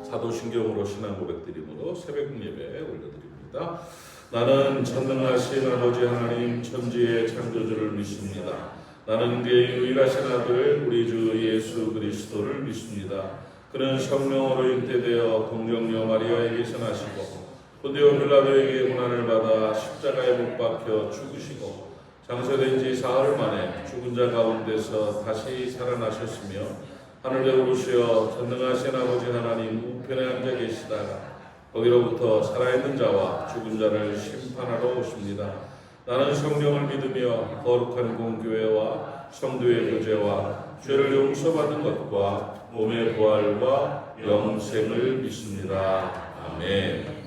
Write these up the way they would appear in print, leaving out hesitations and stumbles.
사도신경으로 신앙 고백드림으로 새벽 예배 올려드립니다. 나는 전능하신 아버지 하나님 천지의 창조주를 믿습니다. 나는 그의 유일하신 아들 우리 주 예수 그리스도를 믿습니다. 그는 성령으로 잉태되어 동정녀 마리아에게서 나시고 본디오 빌라도에게 고난을 받아 십자가에 못 박혀 죽으시고 장사된 지 사흘 만에 죽은 자 가운데서 다시 살아나셨으며 하늘에 오르시어 전능하신 아버지 하나님 우편에 앉아 계시다가 거기로부터 살아있는 자와 죽은 자를 심판하러 오십니다. 나는 성령을 믿으며 거룩한 공교회와 성도의 교제와 죄를 용서받는 것과 몸의 부활과 영생을 믿습니다. 아멘.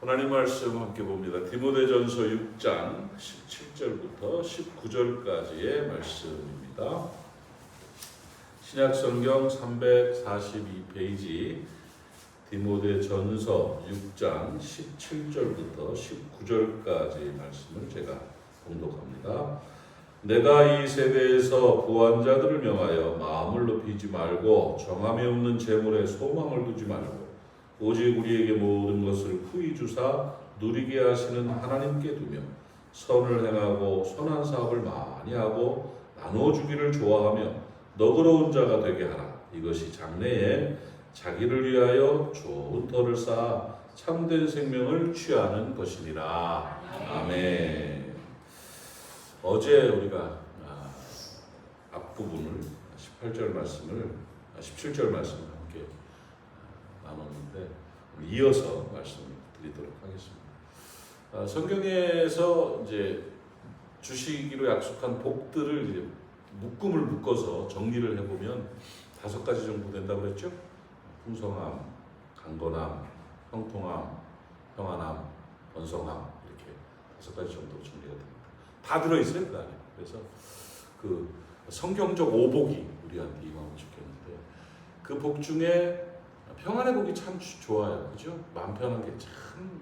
하나님 말씀 함께 봅니다. 디모데전서 6장 17절부터 19절까지의 말씀입니다. 신약성경 342페이지 디모데전서 6장 17절부터 19절까지의 말씀을 제가 봉독합니다. 내가 이 세대에서 부한 자들을 명하여 마음을 높이지 말고 정함이 없는 재물에 소망을 두지 말고 오직 우리에게 모든 것을 후히 주사 누리게 하시는 하나님께 두며 선을 행하고 선한 사업을 많이 하고 나눠주기를 좋아하며 너그러운 자가 되게 하라. 이것이 장래에 자기를 위하여 좋은 터를 쌓아 참된 생명을 취하는 것이니라. 아멘. 어제 우리가 앞부분을 17절 말씀을 함께 나눴는데 이어서 말씀드리도록 하겠습니다. 성경에서 이제 주시기로 약속한 복들을 이제 묶음을 묶어서 정리를 해보면 5가지 정도 된다고 그랬죠? 풍성함, 강건함, 형통함, 평안함, 번성함 이렇게 5가지 정도로 정리가 됩니다. 다 들어있어요 그 안에. 그래서 그 성경적 오복이 우리한테 임하면 좋겠는데 그 복 중에 평안의 복이 참 좋아요. 그죠? 마음 편한 게 참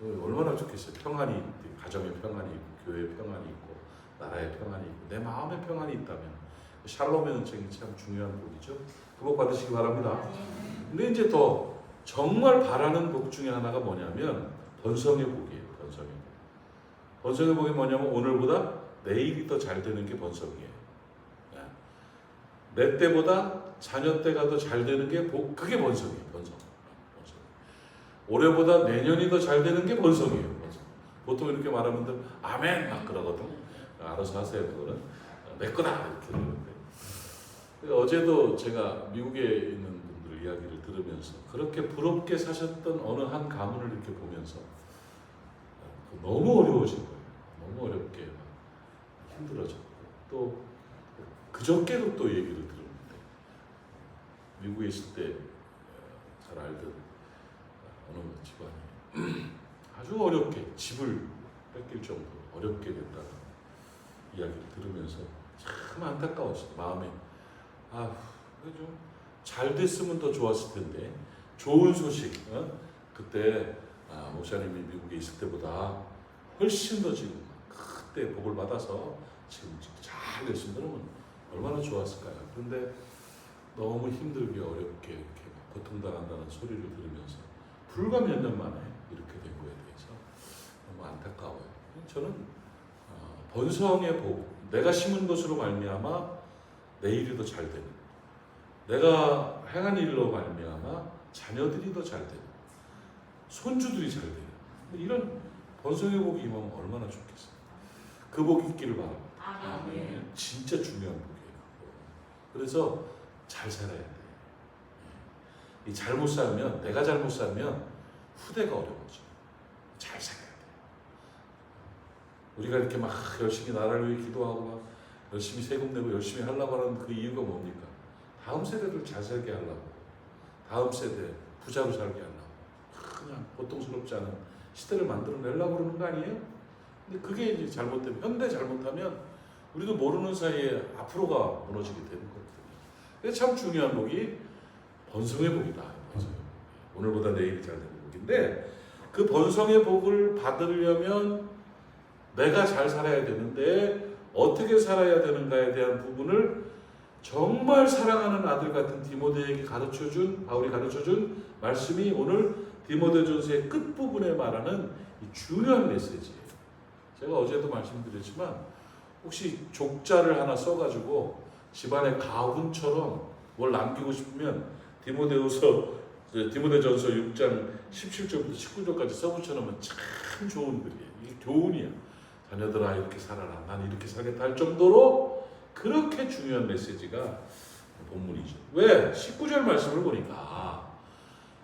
얼마나 좋겠어요. 평안이 있고, 가정의 평안이 있고, 교회의 평안이 있고, 나라의 평안이 있고, 내 마음의 평안이 있다면 샬롬의 은총이 참 중요한 복이죠. 그 복 받으시기 바랍니다. 근데 이제 더 정말 바라는 복 중에 하나가 뭐냐면 번성의 복이에요. 번성의 복. 번성의 복이 뭐냐면 오늘보다 내일이 더 잘 되는 게 번성이에요. 내 때보다 자녀 때가 더 잘 되는 게 그게 번성이에요. 번성. 올해보다 내년이 더 잘 되는 게 번성이에요. 번성. 보통 이렇게 말하면 아멘 막 그러거든. 알아서 하세요. 그거는 내 거다 이렇게 그러는데 어제도 제가 미국에 있는 분들 이야기를 들으면서 그렇게 부럽게 사셨던 어느 한 가문을 이렇게 보면서 너무 어려워진 거예요. 너무 어렵게 힘들어졌고 또 그저께도 또 얘기를 들었는데 미국에 있을 때 잘 알던 어느 집안이 아주 어렵게 집을 뺏길 정도로 어렵게 됐다는 이야기를 들으면서 참 안타까웠어요. 마음에 좀 잘 됐으면 더 좋았을 텐데 좋은 소식 그때 목사님이 미국에 있을 때보다 훨씬 더 지금 그때 복을 받아서 지금 잘 됐으면 그러면 얼마나 좋았을까요? 그런데 너무 힘들게 어렵게 이렇게 고통당한다는 소리를 들으면서 불과 몇 년 만에 이렇게 된 거에 대해서 너무 안타까워요. 저는 번성의 복, 내가 심은 것으로 말미암아 내일이 더 잘 되는, 내가 행한 일로 말미암아 자녀들이 더 잘 되는, 손주들이 잘 되는 이런 번성의 복이 임하면 얼마나 좋겠어요. 그 복이 있기를 바랍니다. 진짜 중요한 복이에요. 그래서 잘 살아야 돼요. 잘못 살면, 내가 잘못 살면 후대가 어려워져. 잘 살아야 돼요. 우리가 이렇게 막 열심히 나라를 위해 기도하고 막 열심히 세금 내고 열심히 하려고 하는 그 이유가 뭡니까? 다음 세대를 잘 살게 하려고, 다음 세대 부자로 살게 하려고, 그냥 고통스럽지 않은 시대를 만들어내려고 그러는 거 아니에요? 근데 그게 이제 잘못되면, 현대 잘못하면 우리도 모르는 사이에 앞으로가 무너지게 되는 거거든요. 그래서 참 중요한 복이 번성의 복이다. 번성의 복. 오늘보다 내일이 잘 되는 복인데 그 번성의 복을 받으려면 내가 잘 살아야 되는데 어떻게 살아야 되는가에 대한 부분을 정말 사랑하는 아들 같은 디모데에게 바울이 가르쳐준 말씀이 오늘 디모데전서의 끝부분에 말하는 이 중요한 메시지예요. 제가 어제도 말씀드렸지만 혹시 족자를 하나 써가지고 집안의 가훈처럼 뭘 남기고 싶으면 디모데전서 6장 17절부터 19절까지 써붙여놓으면 참 좋은 글이에요. 이게 교훈이야. 자녀들아 이렇게 살아라. 난 이렇게 살겠다 할 정도로 그렇게 중요한 메시지가 본문이죠. 왜? 19절 말씀을 보니까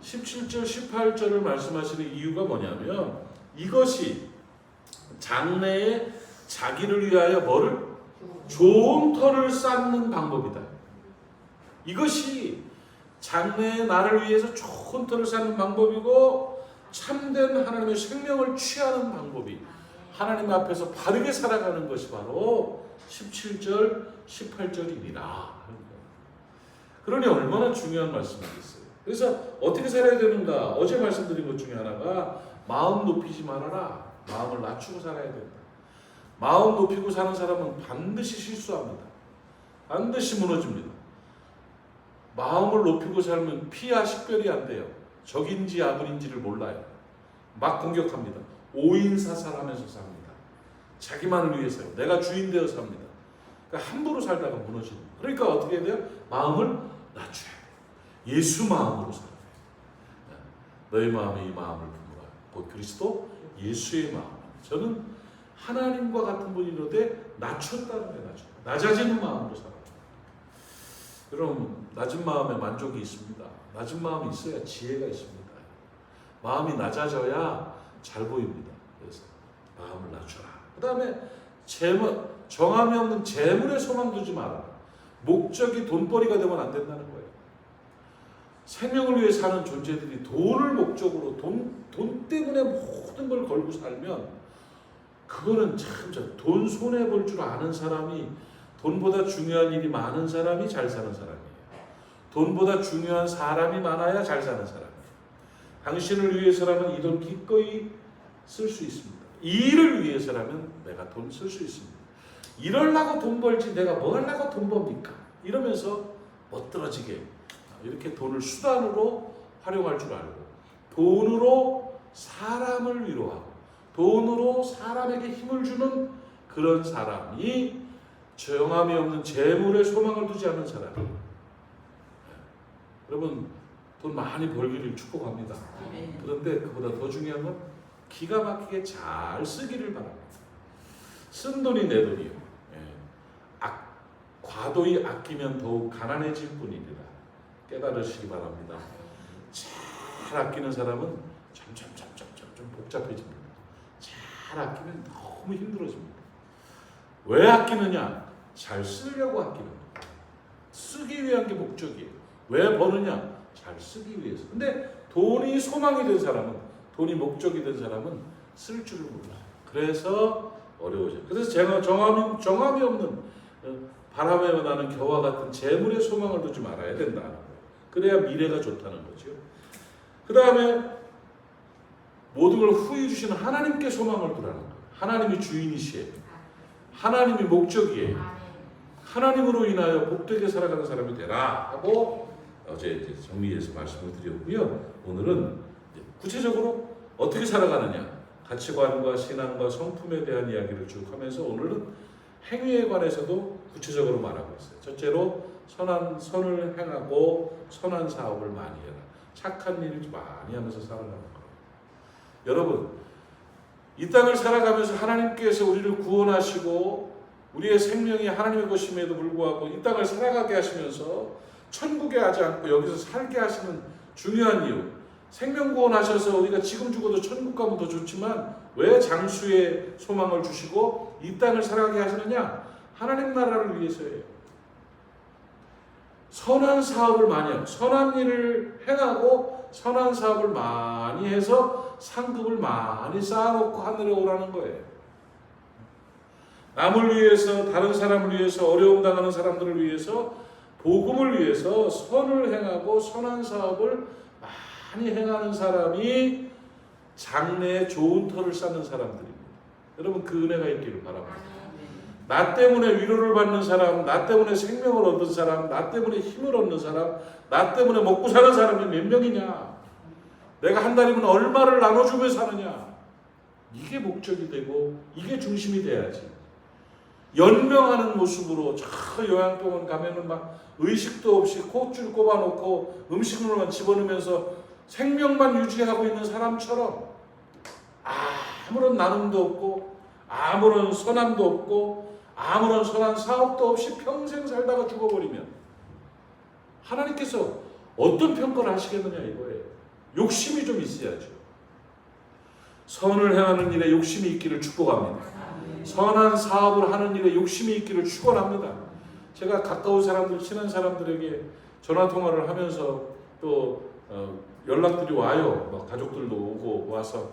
17절 18절을 말씀하시는 이유가 뭐냐면 이것이 장래에 자기를 위하여 뭐를? 좋은 터를 쌓는 방법이다. 이것이 장래에 나를 위해서 좋은 터를 쌓는 방법이고 참된 하나님의 생명을 취하는 방법이 하나님 앞에서 바르게 살아가는 것이 바로 17절 18절이니라. 그러니 얼마나 중요한 말씀이겠어요. 그래서 어떻게 살아야 되는가? 어제 말씀드린 것 중에 하나가 마음 높이지 말아라. 마음을 낮추고 살아야 된다. 마음 높이고 사는 사람은 반드시 실수합니다. 반드시 무너집니다. 마음을 높이고 살면 피와 식별이 안 돼요. 적인지 아군인지를 몰라요. 막 공격합니다. 오인사살하면서 삽니다. 자기만을 위해서요. 내가 주인 되어 삽니다. 그러니까 함부로 살다가 무너집니다. 그러니까 어떻게 해야 돼요? 마음을 낮춰야 돼요. 예수 마음으로 살아야 돼요. 너희 마음에 이 마음을 품으라. 곧 그리스도 예수의 마음. 저는 하나님과 같은 분이로되 낮췄다는 거예요. 낮아지는 마음으로 살아요. 여러분 낮은 마음에 만족이 있습니다. 낮은 마음이 있어야 지혜가 있습니다. 마음이 낮아져야 잘 보입니다. 그래서 마음을 낮춰라. 그 다음에 정함이 없는 재물에 소망 두지 마라. 목적이 돈벌이가 되면 안 된다는 거예요. 생명을 위해 사는 존재들이 돈을 목적으로 돈 때문에 모든 걸 걸고 살면 그거는 참 돈 손해 볼 줄 아는 사람이 돈보다 중요한 일이 많은 사람이 잘 사는 사람이에요. 돈보다 중요한 사람이 많아야 잘 사는 사람이에요. 당신을 위해서라면 이 돈 기꺼이 쓸 수 있습니다. 이 일을 위해서라면 내가 돈 쓸 수 있습니다. 이러려고 돈 벌지 내가 뭐 하려고 돈 법니까? 이러면서 멋들어지게 이렇게 돈을 수단으로 활용할 줄 알고 돈으로 사람을 위로하고 돈으로 사람에게 힘을 주는 그런 사람이 정함이 없는 재물에 소망을 두지 않는 사람이에요. 여러분 돈 많이 벌기를 축복합니다. 그런데 그보다 더 중요한 건 기가 막히게 잘 쓰기를 바랍니다. 쓴 돈이 내 돈이요. 과도히 아끼면 더욱 가난해질 뿐이니라. 깨달으시기 바랍니다. 잘 아끼는 사람은 점점 복잡해집니다. 잘 아끼면 너무 힘들어집니다. 왜 아끼느냐? 잘 쓰려고 아끼는 거예요. 쓰기 위한 게 목적이에요. 왜 버느냐? 잘 쓰기 위해서. 근데 돈이 소망이 된 사람은, 돈이 목적이 된 사람은 쓸 줄을 몰라요. 그래서 어려워져요. 그래서 제가 정함이 없는 바람에 나는 겨와 같은 재물에 소망을 두지 말아야 된다는 거예요. 그래야 미래가 좋다는 거죠. 그 다음에 모든 걸 후히 주시는 하나님께 소망을 두라는 거예요. 하나님이 주인이시에요. 하나님이 목적이에요. 하나님으로 인하여 복되게 살아가는 사람이 되라 하고 어제 이제 정리해서 말씀을 드렸고요. 오늘은 구체적으로 어떻게 살아가느냐, 가치관과 신앙과 성품에 대한 이야기를 쭉 하면서 오늘은 행위에 관해서도 구체적으로 말하고 있어요. 첫째로 선을 행하고 선한 사업을 많이 해라. 착한 일을 많이 하면서 살아가는 거예요. 여러분, 이 땅을 살아가면서 하나님께서 우리를 구원하시고 우리의 생명이 하나님의 것임에도 불구하고 이 땅을 살아가게 하시면서 천국에 하지 않고 여기서 살게 하시는 중요한 이유, 생명 구원하셔서 우리가 지금 죽어도 천국 가면 더 좋지만 왜 장수의 소망을 주시고 이 땅을 살아가게 하시느냐? 하나님 나라를 위해서예요. 선한 사업을 많이 하고 선한 일을 행하고 선한 사업을 많이 해서 상급을 많이 쌓아놓고 하늘에 오라는 거예요. 남을 위해서, 다른 사람을 위해서, 어려움 당하는 사람들을 위해서, 복음을 위해서 선을 행하고 선한 사업을 많이 행하는 사람이 장래에 좋은 터를 쌓는 사람들입니다. 여러분 그 은혜가 있기를 바랍니다. 나 때문에 위로를 받는 사람, 나 때문에 생명을 얻은 사람, 나 때문에 힘을 얻는 사람, 나 때문에 먹고 사는 사람이 몇 명이냐? 내가 한 달이면 얼마를 나눠주며 사느냐? 이게 목적이 되고 이게 중심이 돼야지. 연명하는 모습으로 저 요양병원 가면은 막 의식도 없이 콧줄 꼽아놓고 음식물만 집어넣으면서 생명만 유지하고 있는 사람처럼 아무런 나눔도 없고 아무런 선함도 없고 아무런 선한 사업도 없이 평생 살다가 죽어버리면 하나님께서 어떤 평가를 하시겠느냐 이거예요. 욕심이 좀 있어야죠. 선을 행하는 일에 욕심이 있기를 축복합니다. 선한 사업을 하는 일에 욕심이 있기를 축원합니다. 제가 가까운 사람들, 친한 사람들에게 전화 통화를 하면서 또 연락들이 와요. 막 가족들도 오고 와서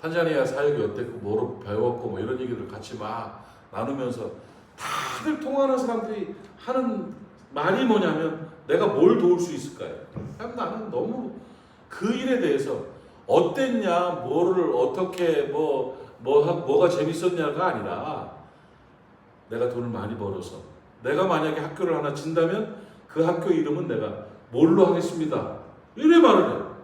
탄자니아 사역이 어땠고 뭐로 배웠고 뭐 이런 얘기들을 같이 막 나누면서 다들 통화하는 사람들이 하는 말이 뭐냐면 내가 뭘 도울 수 있을까요? 나는 너무 그 일에 대해서 어땠냐, 뭐를 어떻게 뭐가 재밌었냐가 아니라 내가 돈을 많이 벌어서 내가 만약에 학교를 하나 진다면 그 학교 이름은 내가 뭘로 하겠습니다. 이래 말을 해요.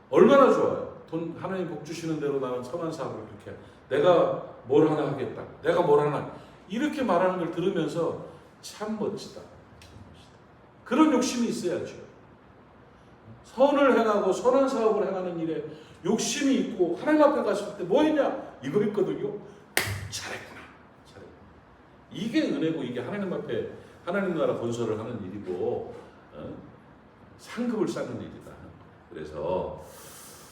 얼마나 좋아요. 돈 하나님 복 주시는 대로 나는 선한 사업을 그렇게 내가 뭘 하나 하겠다. 내가 뭘 하나 이렇게 말하는 걸 들으면서 참 멋지다. 그런 욕심이 있어야죠. 선을 행하고 선한 사업을 행하는 일에 욕심이 있고 하나님 앞에 갔을 때 뭐 했냐? 이거 있거든요. 잘했구나. 이게 은혜고 이게 하나님 앞에 하나님 나라 건설을 하는 일이고 상급을 쌓는 일이다. 그래서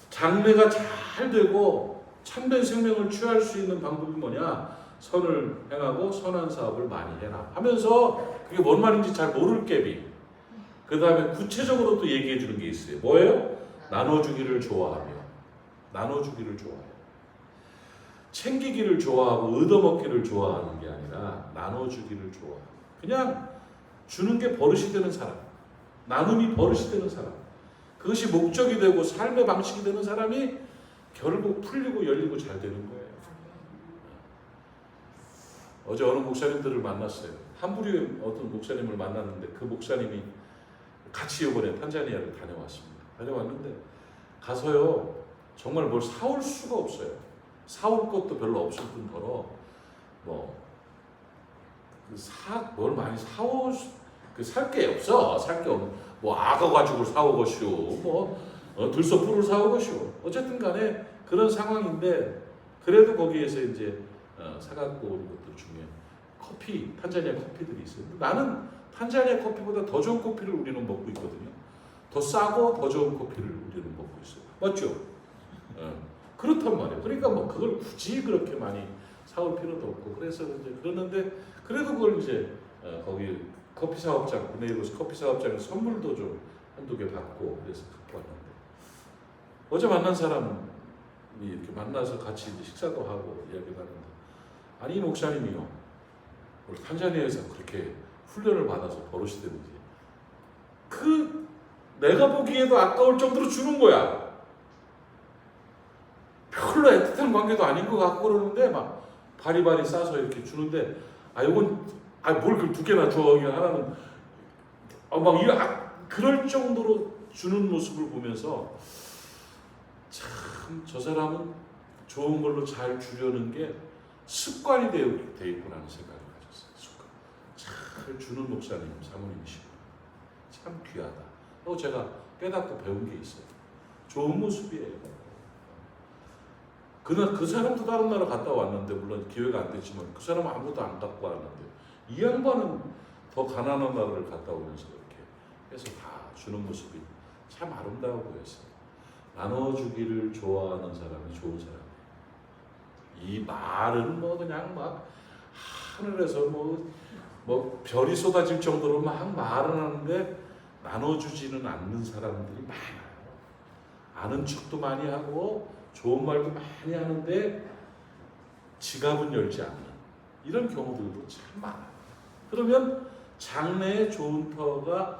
장래가 잘 되고 참된 생명을 취할 수 있는 방법이 뭐냐? 선을 행하고 선한 사업을 많이 해라 하면서 그게 뭔 말인지 잘 모를 깨비 그 다음에 구체적으로 또 얘기해 주는 게 있어요. 뭐예요? 나눠주기를 좋아하며 나눠주기를 좋아해요. 챙기기를 좋아하고 얻어먹기를 좋아하는 게 아니라 나눠주기를 좋아해요. 그냥 주는 게 버릇이 되는 사람, 나눔이 버릇이 되는 사람, 그것이 목적이 되고 삶의 방식이 되는 사람이 결국 풀리고 열리고 잘 되는 거예요. 어제 어느 목사님들을 만났어요. 함부리에 어떤 목사님을 만났는데 그 목사님이 같이 이번에 탄자니아를 다녀왔습니다. 다녀왔는데 가서요 정말 뭘 사올 수가 없어요. 사올 것도 별로 없을 뿐더러 뭘 많이 사올 살 게 없어. 살 게 없는 뭐 악어 가죽을 사오것이오, 들소 뿔을 사오것이오. 어쨌든 간에 그런 상황인데 그래도 거기에서 이제 사갖고 온 것들 중에 커피, 탄자니아 커피들이 있어요. 나는 탄자니아 커피보다 더 좋은 커피를 우리는 먹고 있거든요. 더 싸고 더 좋은 커피를 우리는 먹고 있어요. 맞죠? 그렇단 말이에요. 그러니까 그걸 굳이 그렇게 많이 사올 필요도 없고 그래서 이제 그러는데 그래도 그걸 이제 거기 커피 사업장, 네이버스 커피 사업장에 선물도 좀 한두 개 받고 그래서 갖고 왔는데 어제 만난 사람이 이렇게 만나서 같이 이제 식사도 하고 이야기를 하는데 아니 이 목사님이요 우리 탄자니아에서 그렇게 훈련을 받아서 버릇이 되는지 내가 보기에도 아까울 정도로 주는 거야. 별로 애틋한 관계도 아닌 것 같고 그러는데 막 바리바리 싸서 이렇게 주는데 이건 뭘 그 두 개나 줘. 하나는 그럴 정도로 주는 모습을 보면서 참 저 사람은 좋은 걸로 잘 주려는 게 습관이 되어 있구나 하는 생각을 가졌어요. 습관. 잘 주는 목사님, 사모님이시고 참 귀하다. 제가 깨닫고 배운 게 있어요. 좋은 모습이에요. 그 사람도 다른 나라 갔다 왔는데 물론 기회가 안 됐지만 그 사람은 아무것도 안 갖고 왔는데 이 양반은 더 가난한 나라를 갔다 오면서 이렇게 해서 다 주는 모습이 참 아름다워 보였어요. 나눠주기를 좋아하는 사람이 좋은 사람이에요. 이 말은 그냥 막 하늘에서 별이 쏟아질 정도로 막 말은 하는데 나눠주지는 않는 사람들이 많아요. 아는 척도 많이 하고 좋은 말도 많이 하는데 지갑은 열지 않는 이런 경우들도 참 많아요. 그러면 장래에 좋은 터가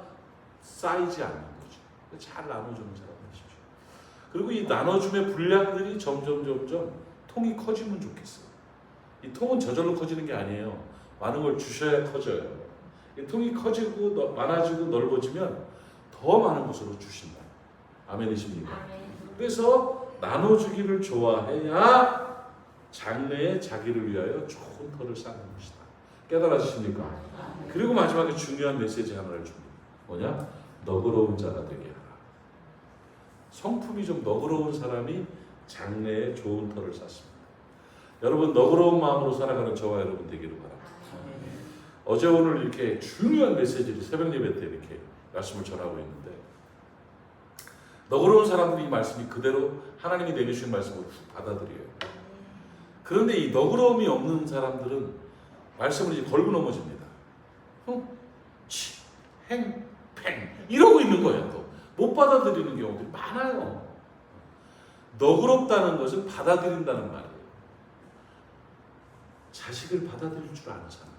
쌓이지 않는 거죠. 잘 나눠주는 사람 되십시오. 그리고 이 나눠줌의 분량들이 점점 통이 커지면 좋겠어요. 이 통은 저절로 커지는 게 아니에요. 많은 걸 주셔야 커져요. 이 통이 커지고 많아지고 넓어지면 더 많은 것으로 주신다. 아멘이십니까? 그래서 나눠주기를 좋아해야 장래에 자기를 위하여 좋은 터를 쌓는 것이다. 깨달아지십니까? 그리고 마지막에 중요한 메시지 하나를 줍니다. 뭐냐? 너그러운 자가 되게 하라. 성품이 좀 너그러운 사람이 장래에 좋은 터를 쌓습니다. 여러분 너그러운 마음으로 살아가는 저와 여러분 되기를 바랍니다. 어제 오늘 이렇게 중요한 메시지를 새벽 예배 때 이렇게 말씀을 전하고 있는데 너그러운 사람들이 이 말씀이 그대로 하나님이 내게 주신 말씀을 받아들여요. 그런데 이 너그러움이 없는 사람들은 말씀을 이제 걸고 넘어집니다. 치, 행, 팽 이러고 있는 거예요. 또 못 받아들이는 경우들이 많아요. 너그럽다는 것은 받아들인다는 말이에요. 자식을 받아들일 줄 아는 사람,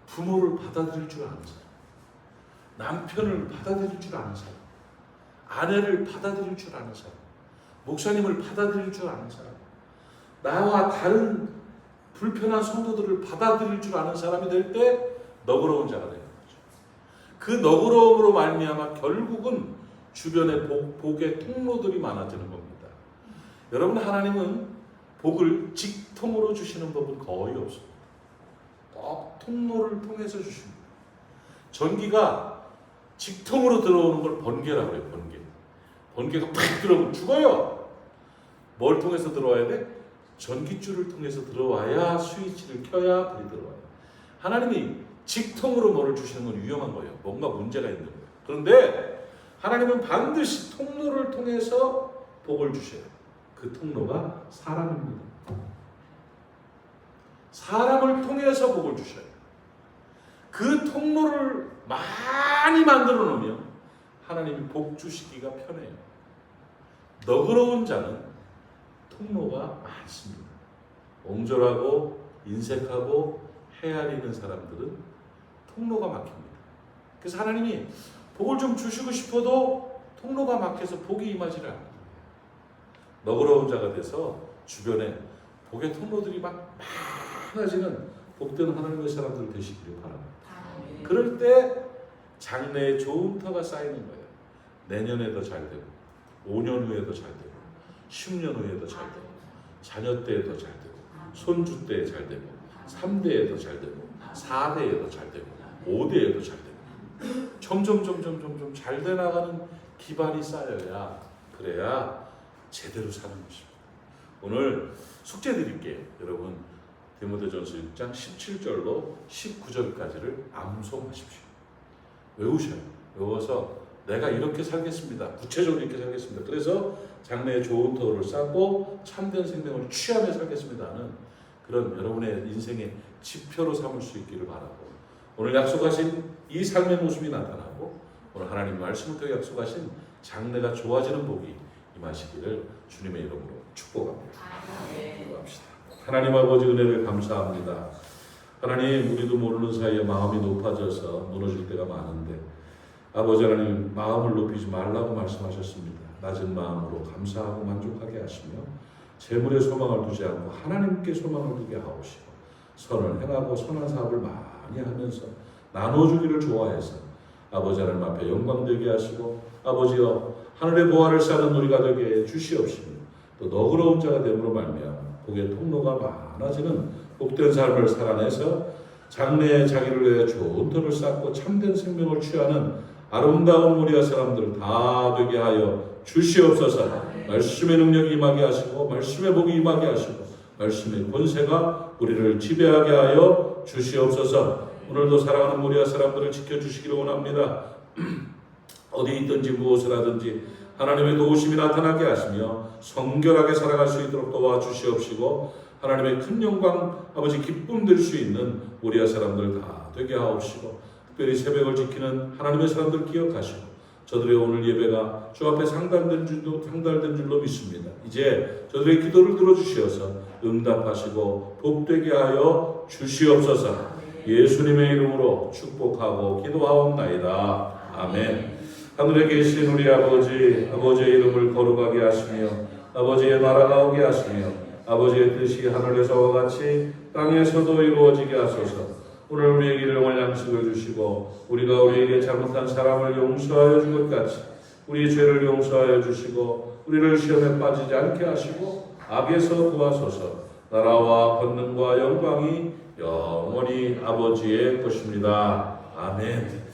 부모를 받아들일 줄 아는 사람, 남편을 받아들일 줄 아는 사람, 아내를 받아들일 줄 아는 사람, 목사님을 받아들일 줄 아는 사람, 나와 다른 불편한 성도들을 받아들일 줄 아는 사람이 될 때 너그러운 자가 되는 거죠. 그 너그러움으로 말미암아 결국은 주변에 복의 통로들이 많아지는 겁니다. 여러분 하나님은 복을 직통으로 주시는 법은 거의 없습니다. 꼭 통로를 통해서 주십니다. 전기가 직통으로 들어오는 걸 번개라고 해요. 번개가 팍 들어오면 죽어요. 뭘 통해서 들어와야 돼? 전기줄을 통해서 들어와야 스위치를 켜야 불이 들어와요. 하나님이 직통으로 뭐를 주시는 건 위험한 거예요. 뭔가 문제가 있는 거예요. 그런데 하나님은 반드시 통로를 통해서 복을 주셔요. 그 통로가 사람입니다. 사람을 통해서 복을 주셔요. 그 통로를 많이 만들어 놓으면 하나님이 복 주시기가 편해요. 너그러운 자는 통로가 많습니다. 옹졸하고 인색하고 헤아리는 사람들은 통로가 막힙니다. 그래서 하나님이 복을 좀 주시고 싶어도 통로가 막혀서 복이 임하지를 않아요. 너그러운 자가 돼서 주변에 복의 통로들이 막 많아지는 복된 하나님의 사람들 되시기를 바랍니다. 그럴 때 장래에 좋은 터가 쌓이는 거예요. 내년에도 잘 되고 5년 후에도 잘 되고 10년 후에도 잘 되고 자녀 때에도 잘 되고 손주 때에 잘 되고 3대에도 잘 되고 4대에도 잘 되고 5대에도 잘 되고 점점 잘 돼 나가는 기반이 쌓여야 그래야 제대로 사는 것입니다. 오늘 숙제 드릴게요. 여러분 디모데전서 6장 17절로 19절까지를 암송하십시오. 외우셔요. 외워서 내가 이렇게 살겠습니다. 구체적으로 이렇게 살겠습니다. 그래서 장래에 좋은 터를 쌓고 참된 생명을 취하며 살겠습니다 하는 그런 여러분의 인생의 지표로 삼을 수 있기를 바라고 오늘 약속하신 이 삶의 모습이 나타나고 오늘 하나님 말씀을 통해 약속하신 장래가 좋아지는 복이 임하시기를 주님의 이름으로 축복합니다. 기도합시다. 하나님 아버지 은혜를 감사합니다. 하나님 우리도 모르는 사이에 마음이 높아져서 무너질 때가 많은데 아버지 하나님 마음을 높이지 말라고 말씀하셨습니다. 낮은 마음으로 감사하고 만족하게 하시며 재물에 소망을 두지 않고 하나님께 소망을 두게 하옵시고 선을 행하고 선한 사업을 많이 하면서 나눠주기를 좋아해서 아버지 하나님 앞에 영광되게 하시고 아버지여 하늘의 보화를 쌓는 우리가 되게 주시옵시며 또 너그러운 자가 됨으로 말미암아 복의 통로가 많아지는 복된 삶을 살아내서 장래에 자기를 위해 좋은 터를 쌓고 참된 생명을 취하는 아름다운 우리의 사람들 다 되게 하여 주시옵소서. 말씀의 능력이 임하게 하시고 말씀의 복이 임하게 하시고 말씀의 권세가 우리를 지배하게 하여 주시옵소서. 오늘도 사랑하는 우리의 사람들을 지켜주시기를 원합니다. 어디 있든지 무엇을 하든지 하나님의 도우심이 나타나게 하시며 성결하게 살아갈 수 있도록 도와주시옵시고 하나님의 큰 영광 아버지 기쁨 될 수 있는 우리의 사람들 다 되게 하옵시고 특별히 새벽을 지키는 하나님의 사람들 기억하시고 저들의 오늘 예배가 주 앞에 상달된 줄로 믿습니다. 이제 저들의 기도를 들어주시어서 응답하시고 복되게 하여 주시옵소서. 예수님의 이름으로 축복하고 기도하옵나이다. 아멘. 하늘에 계신 우리 아버지, 아버지의 이름을 거룩하게 하시며 아버지의 나라가 오게 하시며 아버지의 뜻이 하늘에서와 같이 땅에서도 이루어지게 하소서. 오늘 우리에게 일용할 양식을 주시고 우리가 우리에게 잘못한 사람을 용서하여 준 것 같이 우리 죄를 용서하여 주시고 우리를 시험에 빠지지 않게 하시고 악에서 구하소서. 나라와 권능과 영광이 영원히 아버지의 것입니다. 아멘.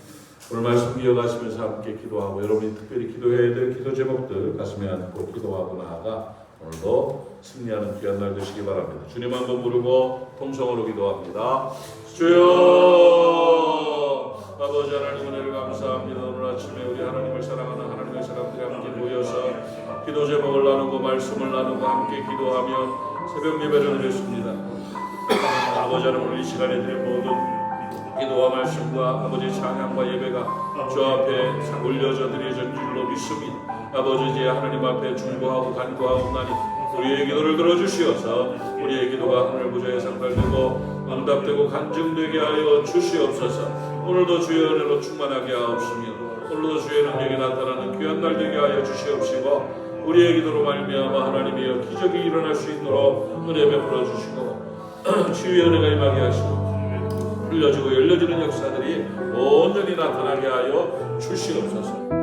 오늘 말씀 이어가시면서 함께 기도하고 여러분이 특별히 기도해야 될 기도 제목들 가슴에 안고 기도하고 나아가 오늘도 승리하는 귀한 날 되시기 바랍니다. 주님 한번 부르고 통성으로 기도합니다. 주여, 아버지 하나님 은혜를 감사합니다. 오늘 아침에 우리 하나님을 사랑하는 하나님의 사람들이 함께 모여서 기도 제목을 나누고 말씀을 나누고 함께 기도하며 새벽 예배를 드렸습니다. 아버지 하나님 이 시간에 드린 모든 기도와 말씀과 아버지 찬양과 예배가 주 앞에 올려져 드려진 줄로 믿습니다. 아버지 이제 하나님 앞에 중보하고 간구하옵나니 우리의 기도를 들어주시어서 우리의 기도가 하늘 보좌에 상달되고 응답되고 간증되게 하여 주시옵소서. 오늘도 주의 은혜로 충만하게 하옵시며 오늘도 주의 능력이 나타나는 귀한 날 되게 하여 주시옵시고 우리의 기도로 말미암아 하나님이여 기적이 일어날 수 있도록 은혜 베풀어 주시고 주의 은혜가 임하게 하시고 흘려지고 열려지는 역사들이 온전히 나타나게 하여 주시옵소서.